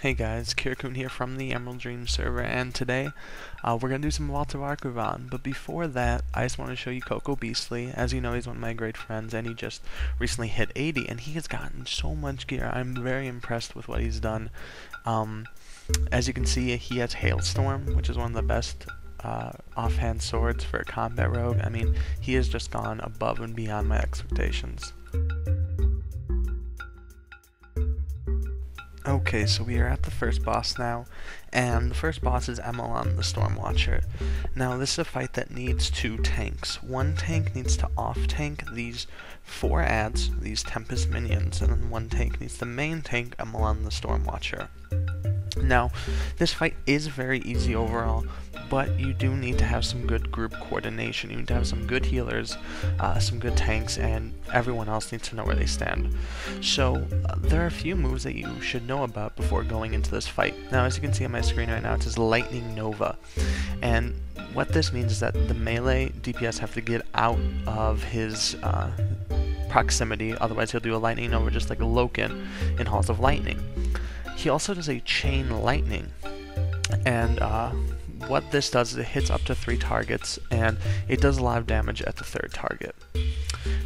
Hey guys, Kirakun here from the Emerald Dream server, and today we're going to do some Vault of Archavon. But before that, I just want to show you Coco Beastly. As you know, he's one of my great friends, and he just recently hit 80, and he has gotten so much gear. I'm very impressed with what he's done. As you can see, he has Hailstorm, which is one of the best offhand swords for a combat rogue. I mean, he has just gone above and beyond my expectations. Okay, so we are at the first boss now, and the first boss is Emalon, the Stormwatcher. Now, this is a fight that needs two tanks. One tank needs to off-tank these 4 adds, these Tempest minions, and then one tank needs to main tank Emalon, the Stormwatcher. Now, this fight is very easy overall, but you do need to have some good group coordination. You need to have some good healers, some good tanks, and everyone else needs to know where they stand. So, there are a few moves that you should know about before going into this fight. Now, as you can see on my screen right now, it says Lightning Nova. And what this means is that the melee DPS have to get out of his proximity, otherwise he'll do a Lightning Nova just like a Loken in Halls of Lightning. He also does a Chain Lightning, and what this does is it hits up to 3 targets, and it does a lot of damage at the 3rd target.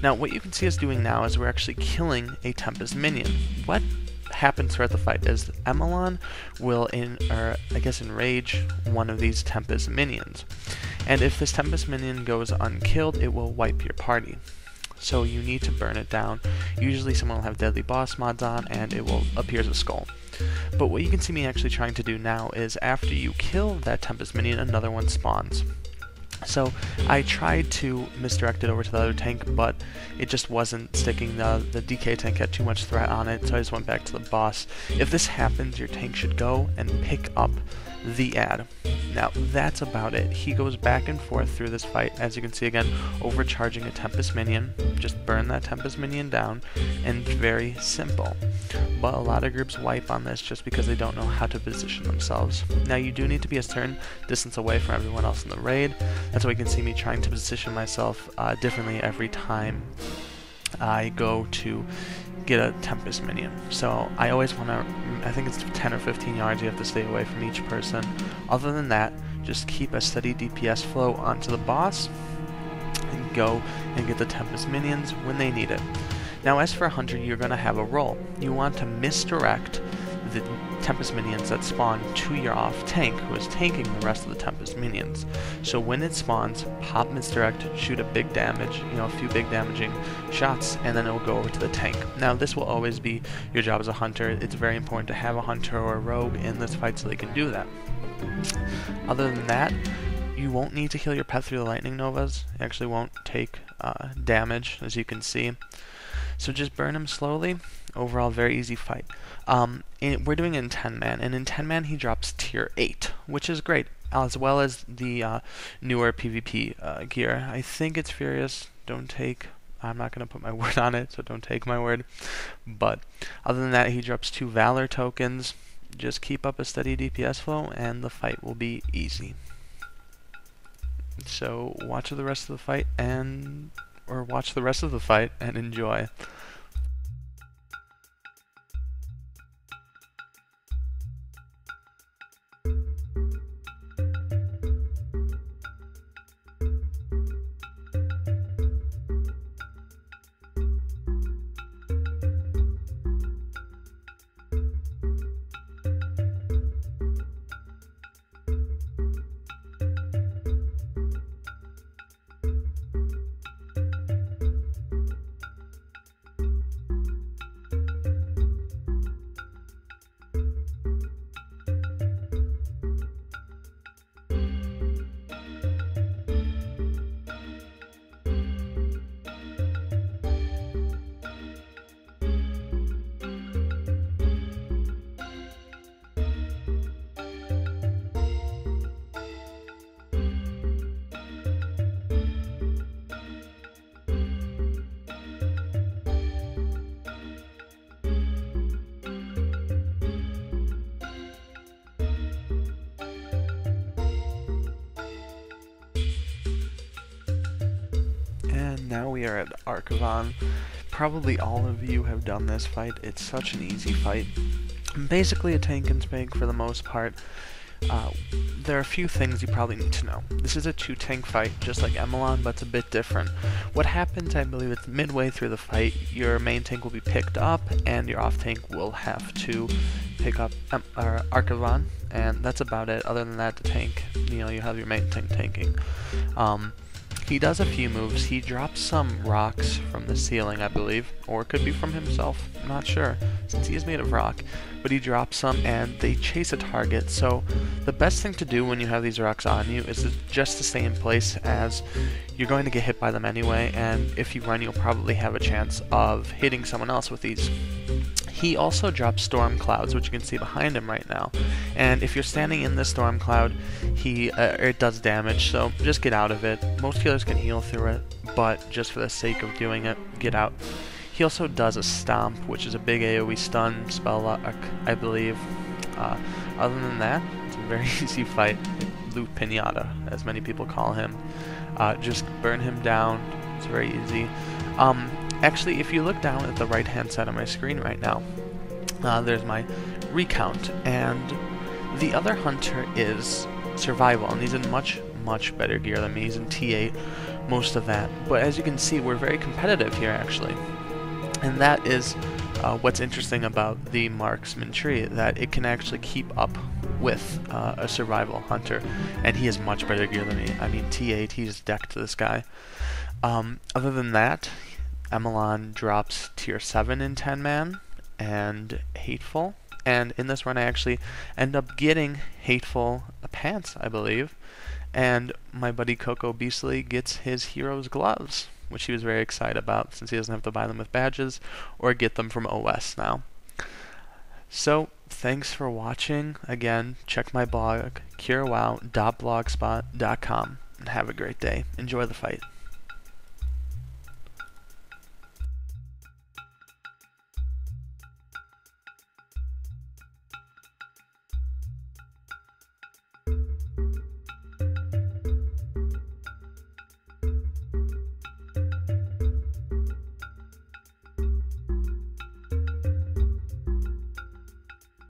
Now, what you can see us doing now is we're actually killing a Tempest minion. What happens throughout the fight is Emalon will enrage one of these Tempest minions, and if this Tempest minion goes unkilled, it will wipe your party. So you need to burn it down. Usually someone will have deadly boss mods on, and it will appear as a skull. But what you can see me actually trying to do now is after you kill that Tempest minion, another one spawns. So I tried to misdirect it over to the other tank, but it just wasn't sticking. The DK tank had too much threat on it, so I just went back to the boss. If this happens, your tank should go and pick up the ad. Now, that's about it. He goes back and forth through this fight, as you can see again, overcharging a Tempest minion. Just burn that Tempest minion down, and very simple. But a lot of groups wipe on this just because they don't know how to position themselves. Now, you do need to be a certain distance away from everyone else in the raid. That's why you can see me trying to position myself differently every time I go to get a Tempest minion. So I always want to, I think it's 10 or 15 yards you have to stay away from each person. Other than that, just keep a steady DPS flow onto the boss and go and get the Tempest minions when they need it. Now, as for a hunter, you're going to have a role. You want to misdirect the Tempest minions that spawn to your off tank, who is tanking the rest of the Tempest minions. So when it spawns, pop misdirect, shoot a big damage, a few big damaging shots, and then it will go over to the tank. Now, this will always be your job as a hunter. It's very important to have a hunter or a rogue in this fight so they can do that. Other than that, you won't need to heal your pet through the Lightning Novas. It actually won't take damage, as you can see. So just burn him slowly. Overall, very easy fight. We're doing it in 10-man, and in 10-man he drops tier 8, which is great, as well as the newer PvP gear. I think it's Furious. I'm not going to put my word on it, so don't take my word. But other than that, he drops 2 Valor tokens. Just keep up a steady DPS flow, and the fight will be easy. So watch the rest of the fight and enjoy. Now we are at Archavon. Probably all of you have done this fight. It's such an easy fight. Basically a tank and spank for the most part. There are a few things you probably need to know. This is a 2-tank fight, just like Emalon, but it's a bit different. What happens, I believe it's midway through the fight, your main tank will be picked up, and your off-tank will have to pick up Archavon, and that's about it. Other than that, the tank, you have your main tank tanking. He does a few moves. He drops some rocks from the ceiling, I believe, or it could be from himself, I'm not sure, since he is made of rock. But he drops some, and they chase a target, so the best thing to do when you have these rocks on you is just to stay in place, as you're going to get hit by them anyway, and if you run, you'll probably have a chance of hitting someone else with these. He also drops storm clouds, which you can see behind him right now. And if you're standing in the storm cloud, it does damage, so just get out of it. Most healers can heal through it, but just for the sake of doing it, get out. He also does a stomp, which is a big AoE stun spell lock, I believe. Other than that, it's a very easy fight. Loot Pinata, as many people call him. Just burn him down. It's very easy. Actually, if you look down at the right-hand side of my screen right now, there's my recount, and the other hunter is Survival, and he's in much, much better gear than me. He's in T8, most of that. But as you can see, we're very competitive here, actually. And that is what's interesting about the marksman tree, that it can actually keep up with a Survival hunter, and he has much better gear than me. I mean, T8, he's decked to this guy. Other than that, Emalon drops tier 7 in 10-man and Hateful, and in this run I actually end up getting Hateful pants, I believe, and my buddy Coco Beastly gets his hero's gloves, which he was very excited about since he doesn't have to buy them with badges or get them from OS now. So, thanks for watching. Again, check my blog, curewow.blogspot.com, and have a great day. Enjoy the fight.